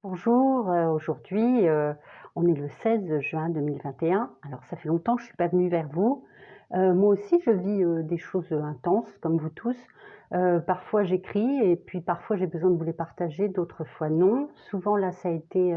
Bonjour, aujourd'hui, on est le 16 juin 2021. Alors ça fait longtemps que je suis pas venue vers vous. Moi aussi je vis, des choses, intenses comme vous tous. Parfois j'écris et puis parfois j'ai besoin de vous les partager, d'autres fois non. Souvent là ça a été,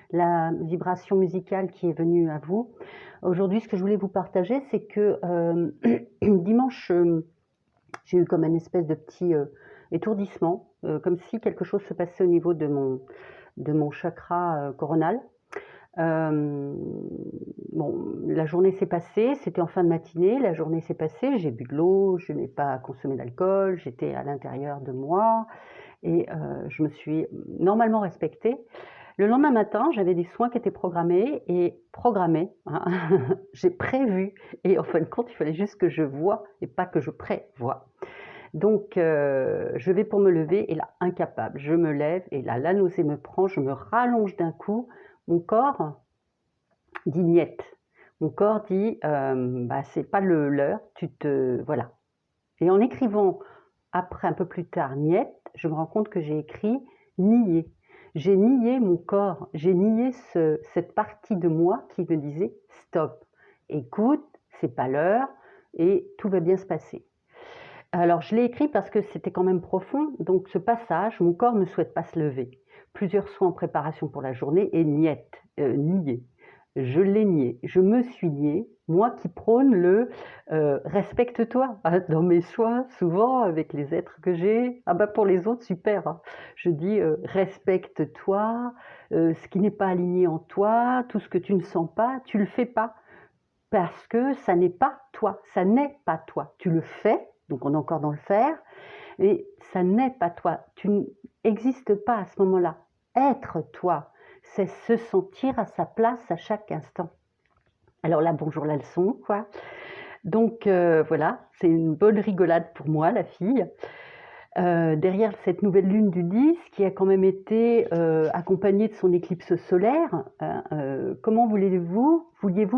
la vibration musicale qui est venue à vous. Aujourd'hui ce que je voulais vous partager c'est que, dimanche, j'ai eu comme une espèce de petit, étourdissement, comme si quelque chose se passait au niveau de mon chakra, coronal. Hem, bon, la journée s'est passée, c'était en fin de matinée, la journée s'est passée, j'ai bu de l'eau, je n'ai pas consommé d'alcool, j'étais à l'intérieur de moi et je me suis normalement respectée. Le lendemain matin, j'avais des soins qui étaient programmés, hein, j'ai prévu et en fin de compte, il fallait juste que je voie et pas que je prévoie. Donc je vais pour me lever et là, incapable. Je me lève et là, la nausée me prend, je me rallonge d'un coup. Mon corps dit: «Niet». Mon corps dit: «Bah, c'est pas l'heure, tu te» voilà. Et en écrivant après, un peu plus tard, «Niet», je me rends compte que j'ai écrit: «Nier». J'ai nié mon corps, j'ai nié cette partie de moi qui me disait: «Stop, écoute, c'est pas l'heure et tout va bien se passer». Alors je l'ai écrit parce que c'était quand même profond, donc ce passage, mon corps ne souhaite pas se lever. Plusieurs soins en préparation pour la journée et niet, nier. Je l'ai nié, je me suis nié, moi qui prône le, respecte-toi, hein, dans mes soins, souvent avec les êtres que j'ai. Ah bah, pour les autres, super, hein. Je dis, respecte-toi, ce qui n'est pas aligné en toi, tout ce que tu ne sens pas, tu le fais pas. Parce que ça n'est pas toi, ça n'est pas toi. Tu le fais, donc on est encore dans le faire, mais ça n'est pas toi. Tu n'existes pas à ce moment-là. Être toi, c'est se sentir à sa place à chaque instant. Alors là, bonjour la leçon, quoi. Donc voilà, c'est une bonne rigolade pour moi, la fille. Derrière cette nouvelle lune du 10 qui a quand même été, accompagnée de son éclipse solaire, hein, comment vouliez-vous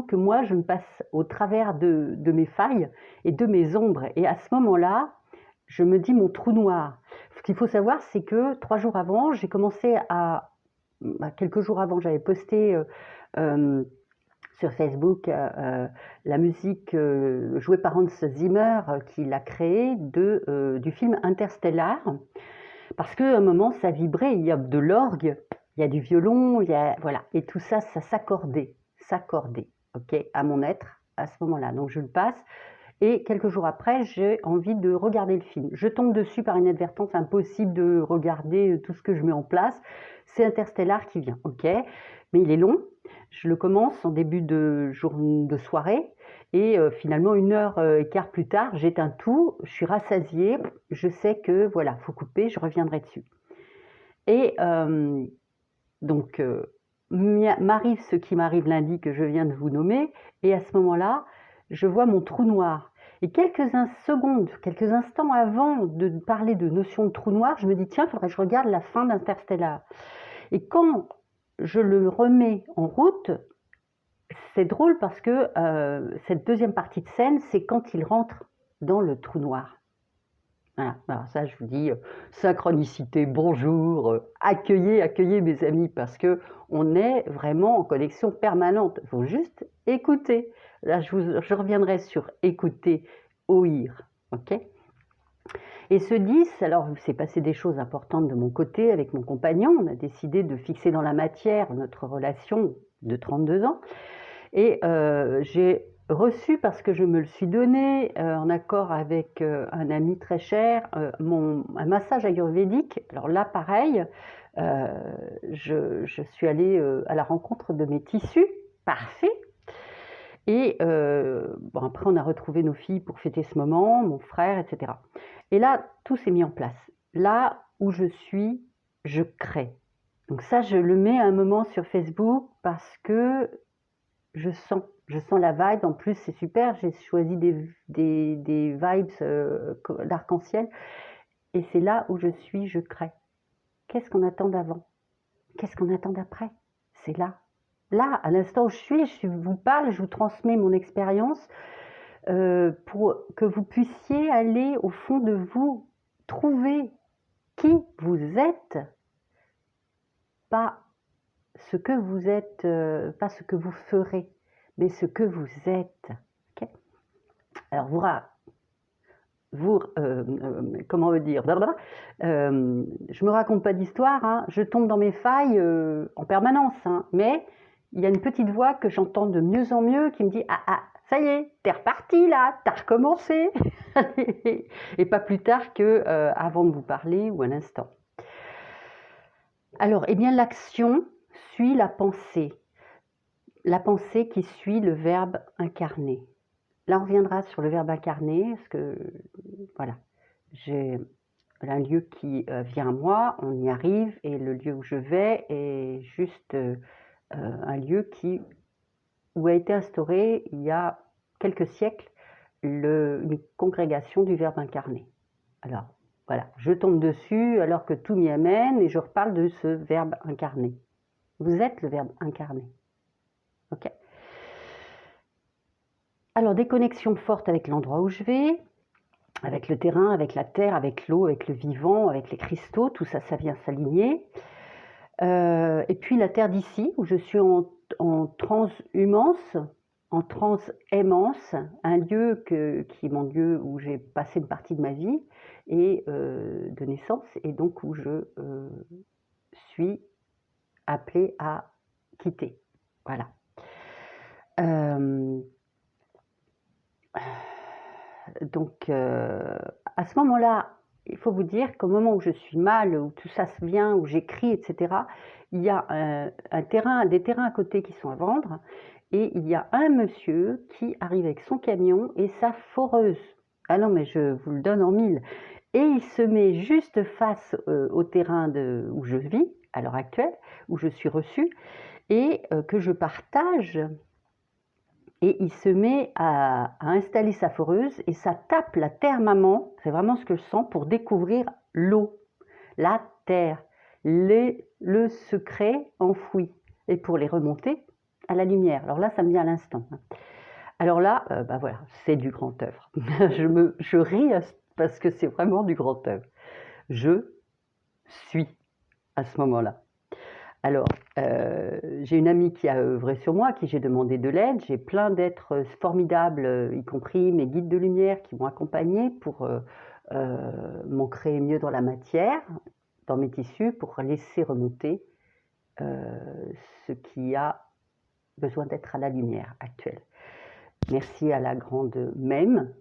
que moi je ne passe au travers de mes failles et de mes ombres? Et à ce moment-là, je me dis: «Mon trou noir». Ce qu'il faut savoir, c'est que 3 jours avant, j'ai commencé quelques jours avant, j'avais posté, hem sur Facebook, la musique, jouée par Hans Zimmer, qu'il a créée du film Interstellar. Parce qu'à un moment, ça vibrait, il y a de l'orgue, il y a du violon, il y a voilà et tout ça, ça s'accordait, OK, à mon être, à ce moment-là. Donc je le passe et quelques jours après, j'ai envie de regarder le film. Je tombe dessus par inadvertance, impossible de regarder, tout ce que je mets en place. C'est Interstellar qui vient, OK, mais il est long. Je le commence en début de soirée et finalement 1 heure, et quart plus tard, j'éteins tout, je suis rassasiée, je sais que voilà, faut couper, je reviendrai dessus et donc m'arrive ce qui m'arrive lundi que je viens de vous nommer et à ce moment-là, je vois mon trou noir et quelques instants avant de parler de notion de trou noir, je me dis: «Tiens, il faudrait que je regarde la fin d'Interstellar» et quand je le remets en route, c'est drôle parce que, cette deuxième partie de scène, c'est quand il rentre dans le trou noir. Voilà, alors ça je vous dis, synchronicité, bonjour, accueillez mes amis parce qu'on est vraiment en connexion permanente. Il faut juste écouter. Là je reviendrai sur écouter, ouïr, OK? Et ce 10, alors il s'est passé des choses importantes de mon côté avec mon compagnon. On a décidé de fixer dans la matière notre relation de 32 ans et j'ai reçu, parce que je me le suis donné, en accord avec, un ami très cher, un massage ayurvédique. Alors là, pareil, heu, je suis allée, à la rencontre de mes tissus parfaits et bon après on a retrouvé nos filles pour fêter ce moment, mon frère et cetera. Et là, tout s'est mis en place. Là où je suis, je crée. Donc ça, je le mets à un moment sur Facebook parce que je sens la vibe. En plus, c'est super, j'ai choisi des vibes, d'arc-en-ciel et c'est là où je suis, je crée. Qu'est-ce qu'on attend d'avant? Qu'est-ce qu'on attend d'après? C'est là. Là, à l'instant où je vous parle, je vous transmets mon expérience, pour que vous puissiez aller au fond de vous, trouver qui vous êtes, pas ce que vous êtes, pas ce que vous ferez, mais ce que vous êtes. Okay, alors, comment dire, je me raconte pas d'histoire, hein, je tombe dans mes failles en permanence, hein, mais il y a une petite voix que j'entends de mieux en mieux qui me dit ah, ça y est, t'es reparti là, t'as recommencé. Et pas plus tard que avant de vous parler ou à l'instant. Alors, eh bien, l'action suit la pensée qui suit le verbe incarné. Là, on reviendra sur le verbe incarné, parce que, voilà, j'ai un lieu qui vient à moi, on y arrive, et le lieu où je vais est juste un lieu où a été instauré, il y a quelques siècles, une congrégation du verbe incarné. Alors, voilà, je tombe dessus alors que tout m'y amène, et je reparle de ce verbe incarné. Vous êtes le verbe incarné. Ok ? Alors, des connexions fortes avec l'endroit où je vais, avec le terrain, avec la terre, avec l'eau, avec le vivant, avec les cristaux, tout ça, ça vient s'aligner. Et puis la terre d'ici, où je suis en transhumance, en transaimance, un lieu qui est mon lieu où j'ai passé une partie de ma vie et de naissance, et donc où je suis appelée à quitter. Voilà. Donc, à ce moment-là, il faut vous dire qu'au moment où je suis mal, où tout ça se vient, où j'écris, etc., il y a des terrains à côté qui sont à vendre, et il y a un monsieur qui arrive avec son camion et sa foreuse. Ah non, mais je vous le donne en mille. Et il se met juste face au terrain où je vis, à l'heure actuelle, où je suis reçue, et que je partage. Et il se met à installer sa foreuse et ça tape la terre maman, c'est vraiment ce que je sens, pour découvrir l'eau, la terre, le secret enfoui, et pour les remonter à la lumière. Alors là, ça me vient à l'instant. Alors là, voilà, c'est du grand œuvre. je ris parce que c'est vraiment du grand œuvre. Je suis à ce moment-là. Alors, j'ai une amie qui a œuvré sur moi, à qui j'ai demandé de l'aide. J'ai plein d'êtres formidables, y compris mes guides de lumière qui m'ont accompagnée pour m'ancrer mieux dans la matière, dans mes tissus, pour laisser remonter ce qui a besoin d'être à la lumière actuelle. Merci à la grande Mème,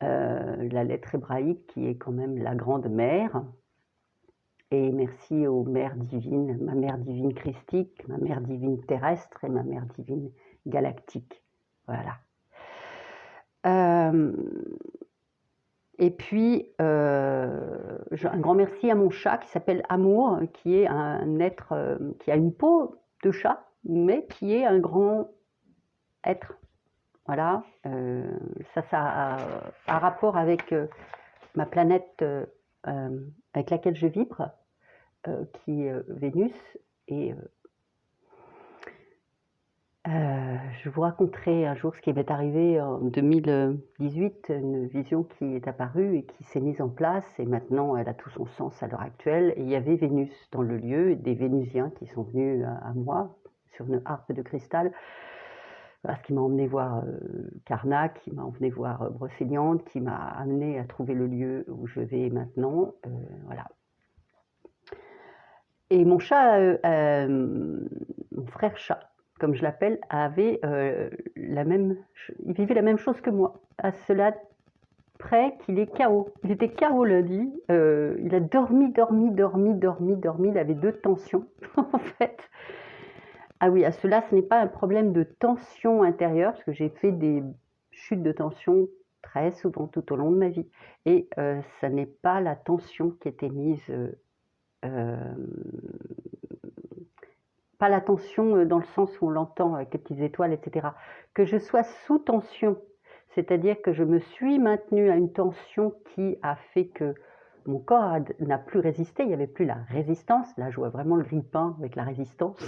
la lettre hébraïque qui est quand même la grande mère. Et merci aux mères divines, ma mère divine christique, ma mère divine terrestre et ma mère divine galactique. Voilà. Et puis, un grand merci à mon chat qui s'appelle Amour, qui est un être qui a une peau de chat, mais qui est un grand être. Voilà. Ça a un rapport avec ma planète avec laquelle je vibre. Qui est Vénus, et je vous raconterai un jour ce qui m'est arrivé en 2018, une vision qui est apparue et qui s'est mise en place, et maintenant elle a tout son sens à l'heure actuelle. Et il y avait Vénus dans le lieu, et des Vénusiens qui sont venus à moi sur une harpe de cristal, parce qui m'a emmené voir Karnak, qui m'a emmené voir Brocéliande, qui m'a amené à trouver le lieu où je vais maintenant. Voilà. Et mon chat, mon frère chat, comme je l'appelle, il vivait la même chose que moi, à cela près qu'il est KO. Il était KO lundi, il a dormi, il avait 2 tensions en fait. Ah oui, à cela, ce n'est pas un problème de tension intérieure, parce que j'ai fait des chutes de tension très souvent tout au long de ma vie, et ça n'est pas la tension qui était mise... pas la tension dans le sens où on l'entend avec les petites étoiles, etc. Que je sois sous tension, c'est-à-dire que je me suis maintenue à une tension qui a fait que mon corps n'a plus résisté, il n'y avait plus la résistance. Là, je vois vraiment le grille-pain avec la résistance,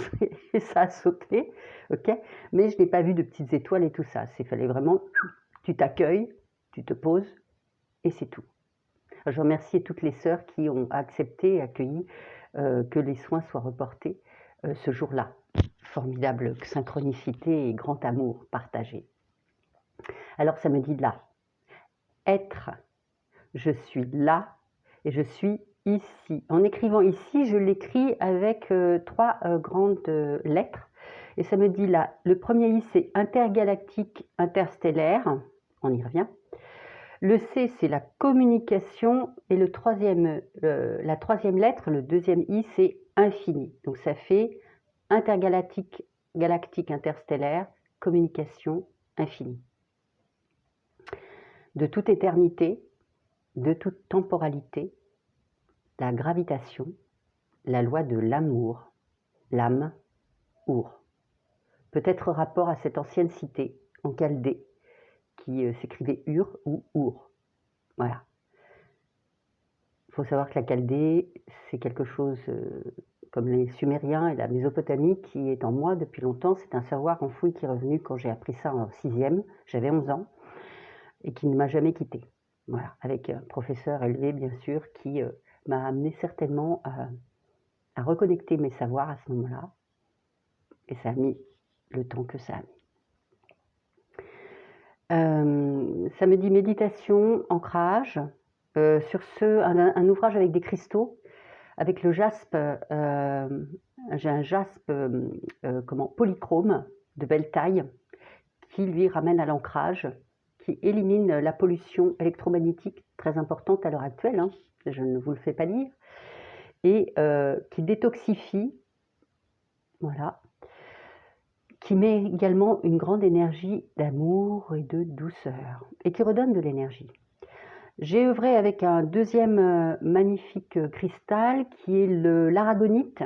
et ça a sauté, ok. Mais je n'ai pas vu de petites étoiles et tout ça. Il fallait vraiment, tu t'accueilles, tu te poses, et c'est tout. Je remercie toutes les sœurs qui ont accepté et accueilli que les soins soient reportés ce jour-là. formidable synchronicité et grand amour partagé. Alors ça me dit là, être, je suis là et je suis ici. En écrivant ici, je l'écris avec 3 grandes lettres. Et ça me dit là, le premier I c'est intergalactique, interstellaire, on y revient. Le C c'est la communication et la troisième lettre, le deuxième I c'est infini. Donc ça fait intergalactique, galactique, interstellaire, communication, infini. De toute éternité, de toute temporalité, la gravitation, la loi de l'amour, l'âme, Our. Peut-être rapport à cette ancienne cité en Chaldée qui s'écrivait Ur ou Our. Voilà. Il faut savoir que la Chaldée, c'est quelque chose comme les Sumériens et la Mésopotamie qui est en moi depuis longtemps. C'est un savoir enfoui qui est revenu quand j'ai appris ça en 6e, j'avais 11 ans, et qui ne m'a jamais quitté. Voilà, avec un professeur élevé, bien sûr, qui m'a amené certainement à reconnecter mes savoirs à ce moment-là. Et ça a mis le temps que ça a mis. Ça me dit méditation, ancrage. Sur ce, un ouvrage avec des cristaux, avec le jaspe, j'ai un jaspe polychrome de belle taille qui lui ramène à l'ancrage, qui élimine la pollution électromagnétique très importante à l'heure actuelle, hein, je ne vous le fais pas lire, et qui détoxifie, voilà, qui met également une grande énergie d'amour et de douceur, et qui redonne de l'énergie. J'ai œuvré avec un deuxième magnifique cristal qui est l'aragonite,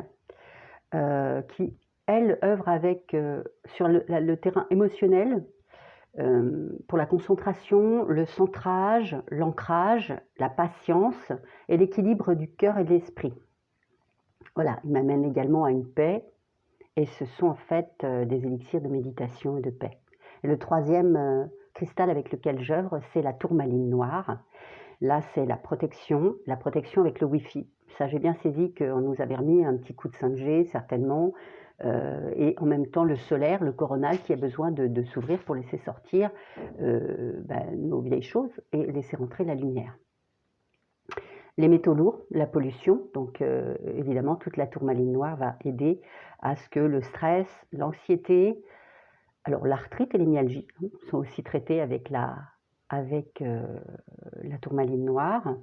qui, elle, œuvre avec, sur le terrain émotionnel, pour la concentration, le centrage, l'ancrage, la patience et l'équilibre du cœur et de l'esprit. Voilà, il m'amène également à une paix, et ce sont en fait des élixirs de méditation et de paix. Et le troisième cristal avec lequel j'œuvre, c'est la tourmaline noire. Là, c'est la protection avec le Wi-Fi. Ça, j'ai bien saisi qu'on nous avait remis un petit coup de 5G, certainement, et en même temps le solaire, le coronal, qui a besoin de s'ouvrir pour laisser sortir nos vieilles choses et laisser rentrer la lumière. Les métaux lourds, la pollution, donc évidemment, toute la tourmaline noire va aider à ce que le stress, l'anxiété, alors l'arthrite et les myalgies sont aussi traités avec la tourmaline noire,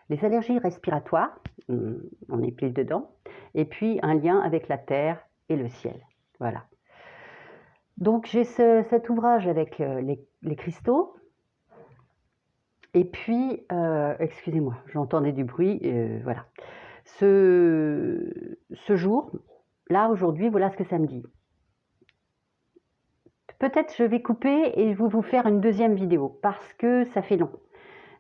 les allergies respiratoires, on est pile dedans, et puis un lien avec la terre et le ciel. Voilà. Donc j'ai cet ouvrage avec les cristaux, et puis, excusez-moi, j'entendais du bruit, voilà. Ce jour, là aujourd'hui, voilà ce que ça me dit. Peut-être je vais couper et je vais vous faire une deuxième vidéo parce que ça fait long.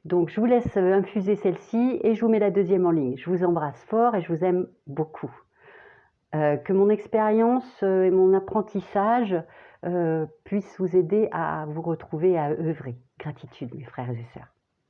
Donc je vous laisse infuser celle-ci et je vous mets la deuxième en ligne. Je vous embrasse fort et je vous aime beaucoup. Que mon expérience et mon apprentissage puissent vous aider à vous retrouver, à œuvrer. Gratitude mes frères et sœurs.